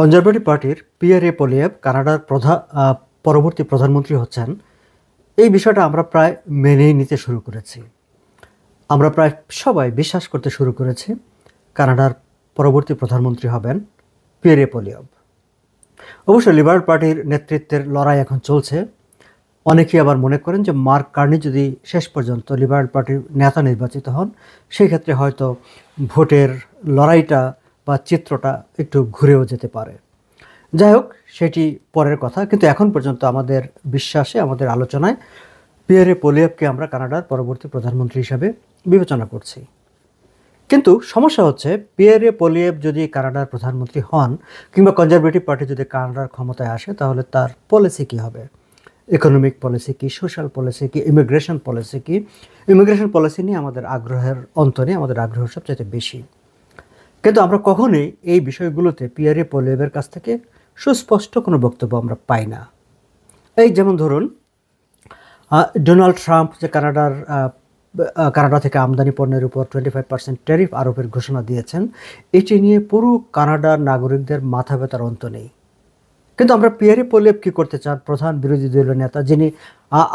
Conservative পার্টির পিয়ারে পোলিয়েভ কানাডার পরবর্তী প্রধানমন্ত্রী হচ্ছেন, এই বিষয়টা আমরা প্রায় মেনেই নিতে শুরু করেছি। আমরা প্রায় সবাই বিশ্বাস করতে শুরু করেছি কানাডার পরবর্তী প্রধানমন্ত্রী হবেন পিয়ারে পোলিয়েভ। অবশ্য লিবারেল পার্টির নেতৃত্বের লড়াই এখন চলছে। অনেকেই আবার মনে করেন যে মার্ক কার্নি যদি শেষ পর্যন্ত লিবারেল পার্টির নেতা নির্বাচিত হন, সেই ক্ষেত্রে হয়তো ভোটের লড়াইটা বা চিত্রটা একটু ঘুরেও যেতে পারে। যাই হোক, সেটি পরের কথা, কিন্তু এখন পর্যন্ত আমাদের বিশ্বাসে, আমাদের আলোচনায় পিয়ারে পোলিয়েভকে আমরা কানাডার পরবর্তী প্রধানমন্ত্রী হিসাবে বিবেচনা করছি। কিন্তু সমস্যা হচ্ছে, পিয়ারে পোলিয়েভ যদি কানাডার প্রধানমন্ত্রী হন কিংবা কনজারভেটিভ পার্টি যদি কানাডার ক্ষমতায় আসে, তাহলে তার পলিসি কী হবে? ইকোনমিক পলিসি কি, সোশ্যাল পলিসি কি, ইমিগ্রেশন পলিসি কি? ইমিগ্রেশন পলিসি নিয়ে আমাদের আগ্রহের অন্ত নেই, আমাদের আগ্রহ সবচেয়ে বেশি। কিন্তু আমরা কখনোই এই বিষয়গুলোতে পিয়ারে পোলিয়েভের কাছ থেকে সুস্পষ্ট কোনো বক্তব্য আমরা পাই না। এই যেমন ধরুন, ডোনাল্ড ট্রাম্প যে কানাডা থেকে আমদানি পণ্যের উপর 25% ট্যারিফ আরোপের ঘোষণা দিয়েছেন, এটি নিয়ে পুরো কানাডার নাগরিকদের মাথা ব্যথার অন্ত নেই। কিন্তু আমরা পিয়ারে পোলিয়েভ কী করতে চান, প্রধান বিরোধী দলীয় নেতা, যিনি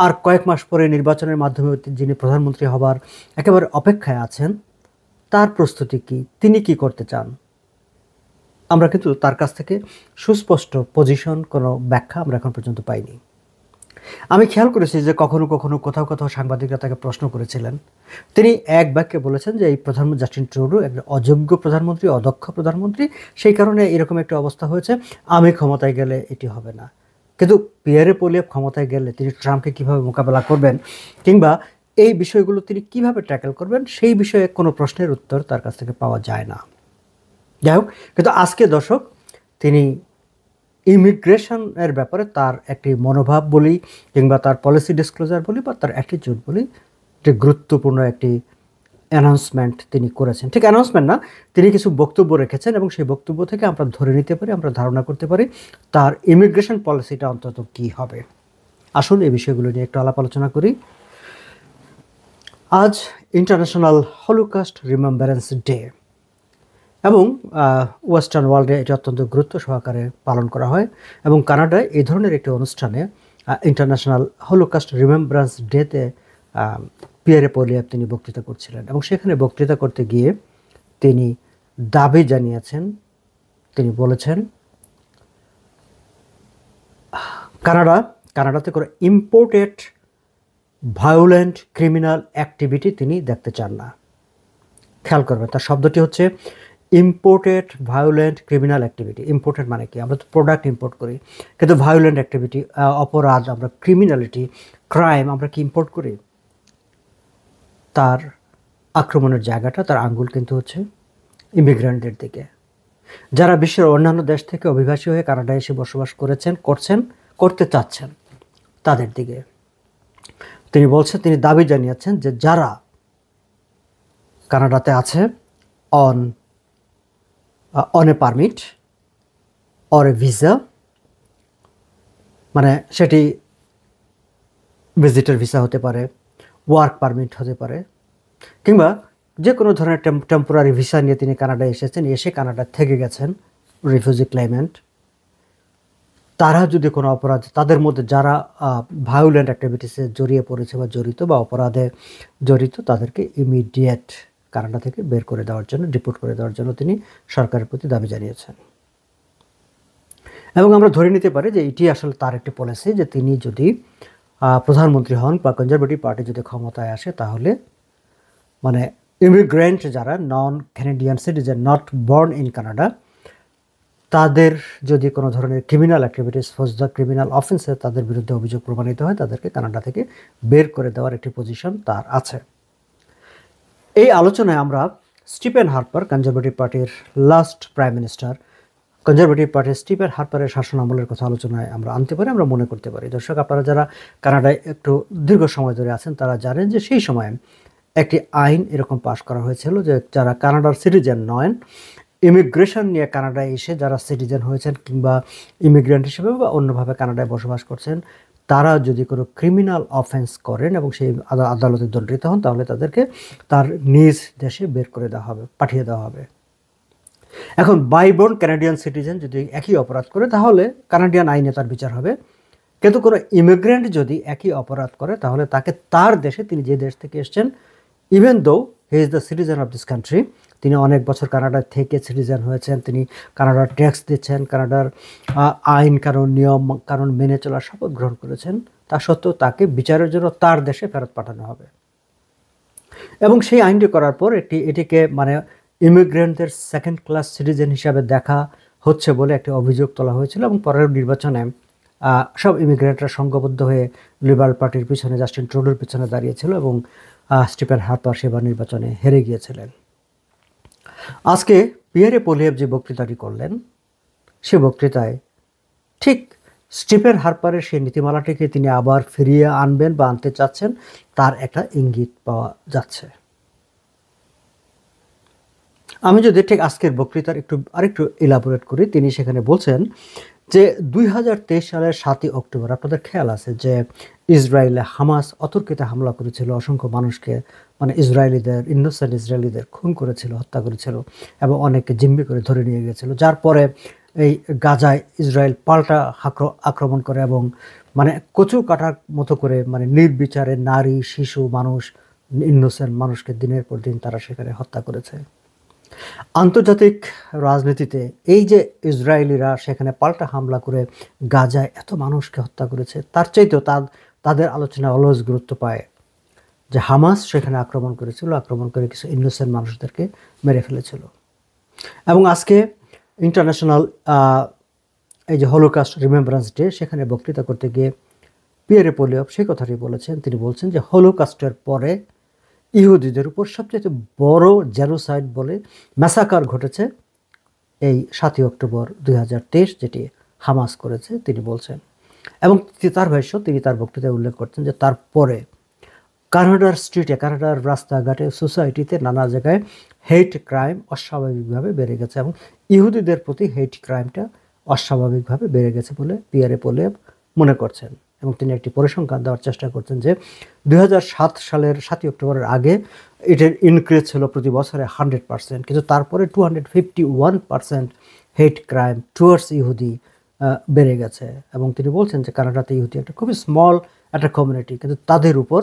আর কয়েক মাস পরে নির্বাচনের মাধ্যমে যিনি প্রধানমন্ত্রী হবার একেবারে অপেক্ষায় আছেন, তার প্রস্তুতি কী, তিনি কি করতে চান? আমরা কিন্তু তার কাছ থেকে সুস্পষ্ট পজিশন, কোনো ব্যাখ্যা আমরা এখন পর্যন্ত পাইনি। আমি খেয়াল করেছি যে কখনো কখনো কোথাও সাংবাদিকরা তাকে প্রশ্ন করেছিলেন। তিনি এক বাক্যে বলেছেন যে এই প্রধানমন্ত্রী জাস্টিন ট্রুডো একটা অযোগ্য প্রধানমন্ত্রী, অদক্ষ প্রধানমন্ত্রী, সেই কারণে এরকম একটা অবস্থা হয়েছে, আমি ক্ষমতায় গেলে এটি হবে না। কিন্তু পিয়ারে পোলিয়েভ ক্ষমতায় গেলে তিনি ট্রাম্পকে কীভাবে মোকাবেলা করবেন কিংবা এই বিষয়গুলো তিনি কিভাবে ট্যাকেল করবেন, সেই বিষয়ে কোনো প্রশ্নের উত্তর তার কাছ থেকে পাওয়া যায় না। যাই হোক, কিন্তু আজকে দর্শক, তিনি ইমিগ্রেশনের ব্যাপারে তার একটি মনোভাব বলি কিংবা তার পলিসি ডিসক্লোজার বলি বা তার অ্যাটিটিউড বলি, একটি গুরুত্বপূর্ণ একটি অ্যানাউন্সমেন্ট তিনি করেছেন। ঠিক অ্যানাউন্সমেন্ট না, তিনি কিছু বক্তব্য রেখেছেন এবং সেই বক্তব্য থেকে আমরা ধরে নিতে পারি, আমরা ধারণা করতে পারি তার ইমিগ্রেশন পলিসিটা অন্তত কী হবে। আসুন এই বিষয়গুলো নিয়ে একটু আলাপ আলোচনা করি। আজ ইন্টারন্যাশনাল হলোকস্ট রিমেম্বারেন্স ডে এবং ওয়েস্টার্ন ওয়ার্ল্ডে এটি অত্যন্ত গুরুত্ব সহকারে পালন করা হয় এবং কানাডায় এই ধরনের একটি অনুষ্ঠানে ইন্টারন্যাশনাল হলোকস্ট রিমেম্বারেন্স ডেতে পিয়ারে পোলিয়েভ তিনি বক্তৃতা করছিলেন এবং সেখানে বক্তৃতা করতে গিয়ে তিনি দাবি জানিয়েছেন, তিনি বলেছেন কানাডাতে করে ইম্পোর্টেড ভায়োলেন্ট ক্রিমিনাল অ্যাক্টিভিটি তিনি দেখতে চান না। খেয়াল করবেন, তার শব্দটি হচ্ছে imported violent criminal activity. Imported মানে কি? আমরা তো প্রোডাক্ট ইম্পোর্ট করি, কিন্তু ভায়োলেন্ট অ্যাক্টিভিটি, অপরাধ, আমরা ক্রিমিনালিটি, ক্রাইম আমরা কি ইম্পোর্ট করি? তার আক্রমণের জায়গাটা, তার আঙ্গুল কিন্তু হচ্ছে ইমিগ্রেন্টদের দিকে, যারা বিশ্বের অন্যান্য দেশ থেকে অভিবাসী হয়ে কানাডায় এসে বসবাস করতে চাচ্ছেন, তাদের দিকে তিনি বলছেন। তিনি দাবি জানিয়েছেন যে যারা কানাডাতে আছে on a permit or a visa, মানে সেটি ভিজিটর ভিসা হতে পারে, ওয়ার্ক পারমিট হতে পারে, কিংবা যে কোনো ধরনের টেম্পোরারি ভিসা নিয়ে তিনি কানাডায় এসেছেন, এসে কানাডা থেকে গেছেন, রিফিউজি ক্লেমেন্ট, তারা যদি কোনো অপরাধ, তাদের মধ্যে যারা ভায়োলেন্ট অ্যাক্টিভিটিসে জড়িয়ে পড়েছে বা জড়িত বা অপরাধে জড়িত, তাদেরকে ইমিডিয়েট কানাডা থেকে বের করে দেওয়ার জন্য, ডিপোর্ট করে দেওয়ার জন্য তিনি সরকারের প্রতি দাবি জানিয়েছেন। এবং আমরা ধরে নিতে পারি যে এটি আসলে তার একটি পলিসি, যে তিনি যদি প্রধানমন্ত্রী হন বা কনজারভেটিভ পার্টি যদি ক্ষমতায় আসে, তাহলে মানে ইমিগ্রেন্ট যারা non Canadian citizen, not born in Canada, তাদের যদি কোনো ধরনের ক্রিমিনাল অ্যাক্টিভিটিস, ফৌজদার ক্রিমিনাল অফেন্সে তাদের বিরুদ্ধে অভিযোগ প্রমাণিত হয়, তাদেরকে কানাডা থেকে বের করে দেওয়ার একটি পজিশন তার আছে। এই আলোচনায় আমরা স্টিফেন হার্পার, কনজারভেটিভ পার্টির লাস্ট প্রাইম মিনিস্টার, কনজারভেটিভ পার্টির স্টিফেন হার্পারের শাসন আমলের কথা আলোচনায় আমরা আনতে পারি, আমরা মনে করতে পারি। দর্শক, আপনারা যারা কানাডায় একটু দীর্ঘ সময় ধরে আছেন, তারা জানেন যে সেই সময়ে একটি আইন এরকম পাশ করা হয়েছিল যে যারা কানাডার সিটিজেন নয়, ইমিগ্রেশন নিয়ে কানাডায় এসে যারা সিটিজেন হয়েছেন কিংবা ইমিগ্রেন্ট হিসেবে বা অন্যভাবে কানাডায় বসবাস করছেন, তারা যদি কোনো ক্রিমিনাল অফেন্স করেন এবং সেই আদালতে দণ্ডিত হন, তাহলে তাদেরকে তার নিজ দেশে বের করে দেওয়া হবে, পাঠিয়ে দেওয়া হবে। এখন বাইবর্ন কানাডিয়ান সিটিজেন যদি একই অপরাধ করে তাহলে কানাডিয়ান আইনে তার বিচার হবে, কিন্তু কোনো ইমিগ্রেন্ট যদি একই অপরাধ করে তাহলে তাকে তার দেশে, তিনি যে দেশ থেকে এসছেন, even though he is the citizen of this country, তিনি অনেক বছর কানাডা থেকে সিটিজেন হয়েছেন, তিনি কানাডার ট্যাক্স দিচ্ছেন, কানাডার আইন কানুন নিয়ম কানুন মেনে চলার শপথ গ্রহণ করেছেন, তা সত্ত্বেও তাকে বিচারের জন্য তার দেশে ফেরত পাঠানো হবে। এবং সেই আইনটি করার পর এটিকে মানে ইমিগ্রেন্টদের সেকেন্ড ক্লাস সিটিজেন হিসাবে দেখা হচ্ছে বলে একটি অভিযোগ তোলা হয়েছিল, এবং পরের নির্বাচনে সব ইমিগ্রেন্টরা সংঘবদ্ধ হয়ে লিবারেল পার্টির পিছনে, জাস্টিন ট্রুডোর পিছনে দাঁড়িয়েছিল, এবং স্টিফেন হার্পার সেবার নির্বাচনে হেরে গিয়েছিলেন। আজকে পিয়ারে পোলিয়েভ যে বক্তৃতাটি করলেন, সে বক্তৃতায় ঠিক স্টিফেন হার্পারের সেই নীতিমালাটিকে তিনি আবার ফিরিয়ে আনবেন বা আনতে চাচ্ছেন, তার একটা ইঙ্গিত পাওয়া যাচ্ছে। আমি যদি ঠিক আজকের বক্তৃতার আরেকটু ইলাবোরেট করি, তিনি সেখানে বলছেন যে 2023 সালের 7ই অক্টোবর, আপনাদের খেয়াল আছে যে ইসরায়েলে হামাস অতর্কিতে হামলা করেছিল, অসংখ্য মানুষকে মানে ইসরায়েলিদের, ইনোসেন্ট ইসরায়েলিদের খুন করেছিল, হত্যা করেছিল, এবং অনেককে জিম্মি করে ধরে নিয়ে গিয়েছিল, যার পরে এই গাজায় ইসরায়েল পাল্টা আক্রমণ করে এবং মানে কচু কাটার মতো করে মানে নির্বিচারে নারী, শিশু, মানুষ, ইনোসেন্ট মানুষকে দিনের পর দিন তারা সেখানে হত্যা করেছে। আন্তর্জাতিক রাজনীতিতে এই যে ইসরায়েলিরা সেখানে পাল্টা হামলা করে গাজায় এত মানুষকে হত্যা করেছে, তার চাইতেও তাদের আলোচনা অলওয়েজ গুরুত্ব পায় যে হামাস সেখানে আক্রমণ করেছিল, আক্রমণ করে কিছু ইনোসেন্ট মানুষদেরকে মেরে ফেলেছিল। এবং আজকে ইন্টারন্যাশনাল এই যে হলোকাস্ট রিমেম্বারেন্স ডে, সেখানে বক্তৃতা করতে গিয়ে পিয়ারে পোলিয়েভ সেই কথাটি বলেছেন। তিনি বলছেন যে হলোকাস্টের পরে ইহুদিদের উপর সবচেয়ে বড় জেনোসাইড বলে ম্যাসাকার ঘটেছে এই 7ই অক্টোবর 2023, যেটি হামাস করেছে, তিনি বলছেন। এবং তার ভাষ্য তিনি তার বক্তৃতায় উল্লেখ করছেন যে তারপরে কানাডার স্ট্রিটে, কানাডার রাস্তাঘাটে, সোসাইটিতে, নানা জায়গায় হেট ক্রাইম অস্বাভাবিকভাবে বেড়ে গেছে, এবং ইহুদিদের প্রতি হেট ক্রাইমটা অস্বাভাবিকভাবে বেড়ে গেছে বলে পিয়ারে পোলিয়েভ মনে করছেন। এবং তিনি একটি পরিসংখ্যান দেওয়ার চেষ্টা করছেন যে 2007 সালের 7ই অক্টোবরের আগে এটার ইনক্রিজ ছিল প্রতি বছরে 100%, কিন্তু তারপরে 251% হেট ক্রাইম টুয়ার্ডস ইহুদি বেড়ে গেছে। এবং তিনি বলছেন যে কানাডাতে ইহুদি একটা খুবই স্মল একটা কমিউনিটি, কিন্তু তাদের উপর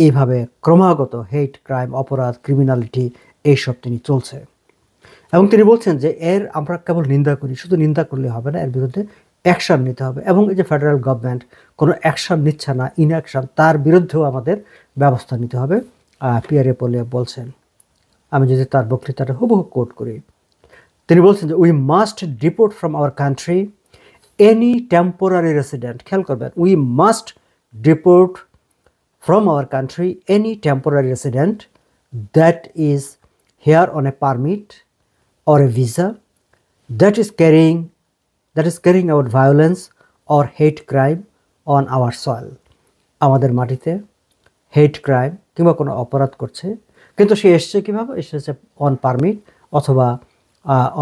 এইভাবে ক্রমাগত হেট ক্রাইম, অপরাধ, ক্রিমিনালিটি এইসব তিনি চলছে। এবং তিনি বলছেন যে আমরা কেবল নিন্দা করি, শুধু নিন্দা করলে হবে না, এর বিরুদ্ধে অ্যাকশান নিতে হবে। এবং এই যে ফেডারেল গভর্নমেন্ট কোনো অ্যাকশান নিচ্ছে না, ইনঅ্যাকশান, তার বিরুদ্ধেও আমাদের ব্যবস্থা নিতে হবে, পিয়ারে পোলিয়েভ বলছেন। আমি যদি তার বক্তৃতাটা হুবহু কোট করি, তিনি বলছেন যে we must deport from our country any temporary resident, খেয়াল করবেন, we must deport from our country any temporary resident that is here on a permit or a visa that is carrying out violence or hate crime on our soil. আমাদের মাটিতে হেট crime কিংবা কোনো অপরাধ করছে, কিন্তু সে এসছে কীভাবে? এসেছে অন পারমিট অথবা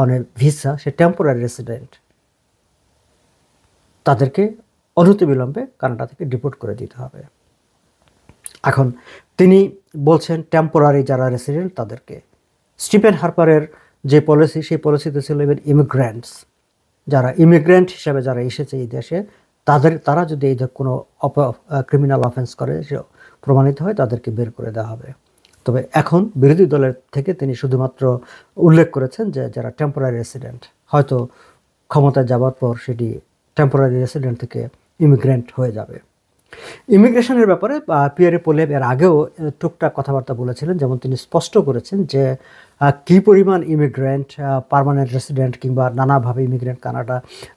on a visa, say temporary resident, তাদেরকে অনতিবিলম্বে কানাডা থেকে ডিপোর্ট করে দিতে হবে। এখন তিনি বলছেন টেম্পোরারি যারা রেসিডেন্ট তাদেরকে। স্টিফেন হার্পারের যে পলিসি, সেই পলিসিতে ছিল ইভেন ইমিগ্রেন্টস, যারা ইমিগ্রেন্ট হিসাবে যারা এসেছে এই দেশে, তারা যদি এই কোনো ক্রিমিনাল অফেন্স করে, সে প্রমাণিত হয়, তাদেরকে বের করে দেওয়া হবে। তবে এখন বিরোধী দলের থেকে তিনি শুধুমাত্র উল্লেখ করেছেন যে যারা টেম্পোরারি রেসিডেন্ট, হয়তো ক্ষমতায় যাওয়ার পর সেটি টেম্পোরারি রেসিডেন্ট থেকে ইমিগ্রেন্ট হয়ে যাবে। ইমিগ্রেশনের ব্যাপারে পিয়ারে পোলিয়েভ এর আগেও টুকটাক কথাবার্তা বলেছিলেন, যেমন তিনি স্পষ্ট করেছেন যে কী পরিমাণ ইমিগ্রেন্ট, পার্মানেন্ট রেসিডেন্ট কিংবা নানাভাবে ইমিগ্রেন্ট কানাডা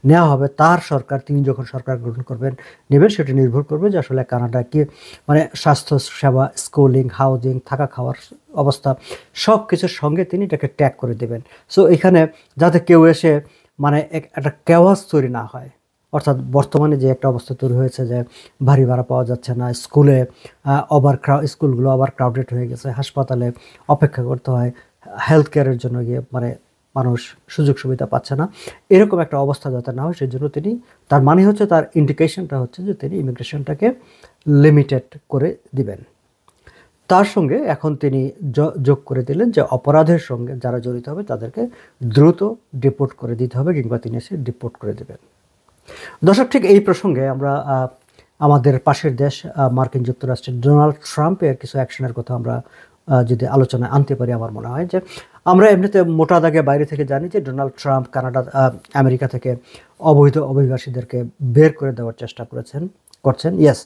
নেওয়া হবে, তার সরকার, তিনি যখন সরকার গ্রহণ নেবেন, সেটি নির্ভর করবে যে আসলে কানাডা কি মানে স্বাস্থ্য সেবা, স্কুলিং, হাউজিং, থাকা খাওয়ার অবস্থা সব কিছুর সঙ্গে তিনি এটাকে ট্যাগ করে দেবেন। সো এখানে যাতে কেউ এসে মানে একটা কেওয়াস তৈরি না হয়, অর্থাৎ বর্তমানে যে একটা অবস্থা তৈরি হয়েছে যে ভারী ভাড়া পাওয়া যাচ্ছে না, স্কুলগুলো ওভার ক্রাউডেড হয়ে গেছে, হাসপাতালে অপেক্ষা করতে হয়, হেলথ কেয়ারের জন্য গিয়ে মানে মানুষ সুযোগ সুবিধা পাচ্ছে না, এরকম একটা অবস্থা যাতে না হয়, সেই জন্য তিনি, তার মানে হচ্ছে, তার ইন্ডিকেশনটা হচ্ছে যে তিনি ইমিগ্রেশনটাকে লিমিটেড করে দিবেন। তার সঙ্গে এখন তিনি যোগ করে দিলেন যে অপরাধের সঙ্গে যারা জড়িত হবে তাদেরকে দ্রুত ডিপোর্ট করে দিতে হবে, কিংবা তিনি এসে ডিপোর্ট করে দেবেন। দর্শক, ঠিক এই প্রসঙ্গে আমরা আমাদের পাশের দেশ মার্কিন যুক্তরাষ্ট্রের ডোনাল্ড ট্রাম্পের কিছু অ্যাকশনের কথা আমরা যদি আলোচনায় আনতে পারি, আমার মনে হয় যে আমরা এমনিতে মোটা দাগে বাইরে থেকে জানি যে ডোনাল্ড ট্রাম্প আমেরিকা থেকে অবৈধ অভিবাসীদেরকে বের করে দেওয়ার চেষ্টা করছেন। ইয়েস,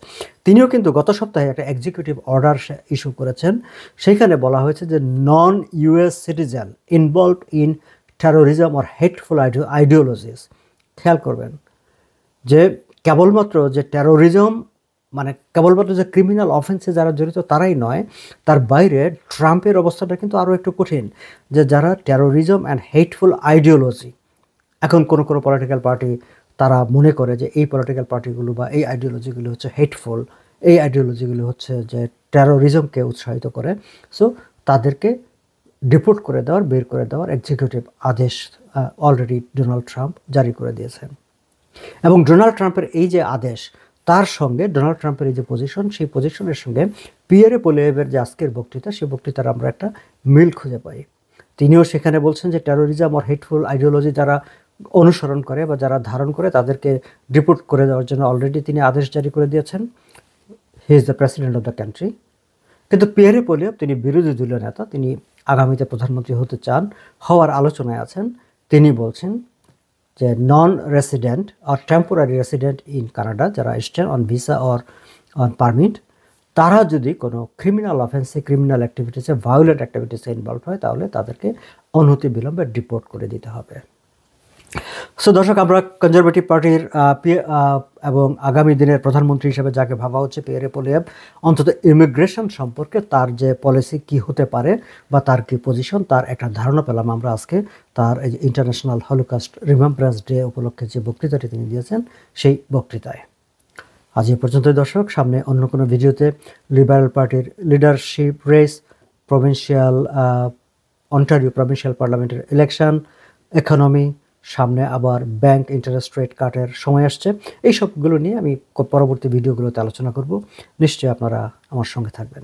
তিনিও কিন্তু গত সপ্তাহে একটা এক্সিকিউটিভ অর্ডার ইস্যু করেছেন। সেইখানে বলা হয়েছে যে নন US citizen involved in terrorism or hateful ideologies, খেয়াল করবেন যে কেবলমাত্র যে টেরোরিজম মানে কেবলমাত্র যে ক্রিমিনাল অফেন্সে যারা জড়িত তারাই নয়, তার বাইরে ট্রাম্পের অবস্থাটা কিন্তু আরও একটু কঠিন, যে যারা টেরোরিজম অ্যান্ড হেটফুল আইডিওলজি, এখন কোনো পলিটিক্যাল পার্টি তারা মনে করে যে এই পলিটিক্যাল পার্টিগুলো বা এই আইডিওলজিগুলো হচ্ছে হেটফুল, এই আইডিওলজিগুলো হচ্ছে যে টেরোরিজমকে উৎসাহিত করে, সো তাদেরকে ডিপোর্ট করে দেওয়ার, বের করে দেওয়ার এক্সিকিউটিভ আদেশ অলরেডি ডোনাল্ড ট্রাম্প জারি করে দিয়েছেন। এবং ডোনাল্ড ট্রাম্পের এই যে আদেশ, তার সঙ্গে ডোনাল্ড ট্রাম্পের এই যে পজিশন, সেই পজিশনের সঙ্গে পিয়েরে পোলিয়েভের যে আজকের বক্তৃতা, সেই বক্তৃতার আমরা একটা মিল খুঁজে পাই। তিনিও সেখানে বলছেন যে টেরোরিজম আর হেটফুল আইডিওলজি যারা অনুসরণ করে বা যারা ধারণ করে তাদেরকে ডিপোর্ট করে দেওয়ার জন্য অলরেডি তিনি আদেশ জারি করে দিয়েছেন। He is the president of the country. কিন্তু পিয়েরে পোলিয়েভ তিনি বিরোধী দলীয় নেতা, তিনি আগামীতে প্রধানমন্ত্রী হতে চান, হওয়ার আলোচনায় আছেন। তিনি বলছেন যে নন রেসিডেন্ট আর টেম্পোরারি রেসিডেন্ট ইন কানাডা যারা এসছেন on visa or on permit, তারা যদি কোনো ক্রিমিনাল অফেন্সে, ক্রিমিনাল অ্যাক্টিভিটিসে, ভায়োলেন্ট অ্যাক্টিভিটিসে ইনভলভ হয়, তাহলে তাদেরকে অনতি বিলম্বে ডিপোর্ট করে দিতে হবে। সো দর্শক, আমরা কনজারভেটিভ পার্টির এবং আগামী দিনের প্রধানমন্ত্রী হিসেবে যাকে ভাবা হচ্ছে পিয়েরে পোলিয়েভ, অন্তত ইমিগ্রেশন সম্পর্কে তার যে পলিসি কি হতে পারে বা তার কি পজিশন, তার একটা ধারণা পেলাম আমরা আজকে তার এই ইন্টারন্যাশনাল হলোকস্ট রিমেম্ব্রেন্স ডে উপলক্ষে যে বক্তৃতাটি তিনি দিয়েছেন সেই বক্তৃতায়। আজ এই পর্যন্তই দর্শক, সামনে অন্য কোনো ভিডিওতে লিবারেল পার্টির leadership race, provincial Ontario provincial পার্লামেন্টের ইলেকশন, ইকোনমি, সামনে আবার ব্যাংক ইন্টারেস্ট রেট কাটের সময় আসছে, এই সবগুলো নিয়ে আমি পরবর্তী ভিডিওগুলোতে আলোচনা করব। নিশ্চয়ই আপনারা আমার সঙ্গে থাকবেন।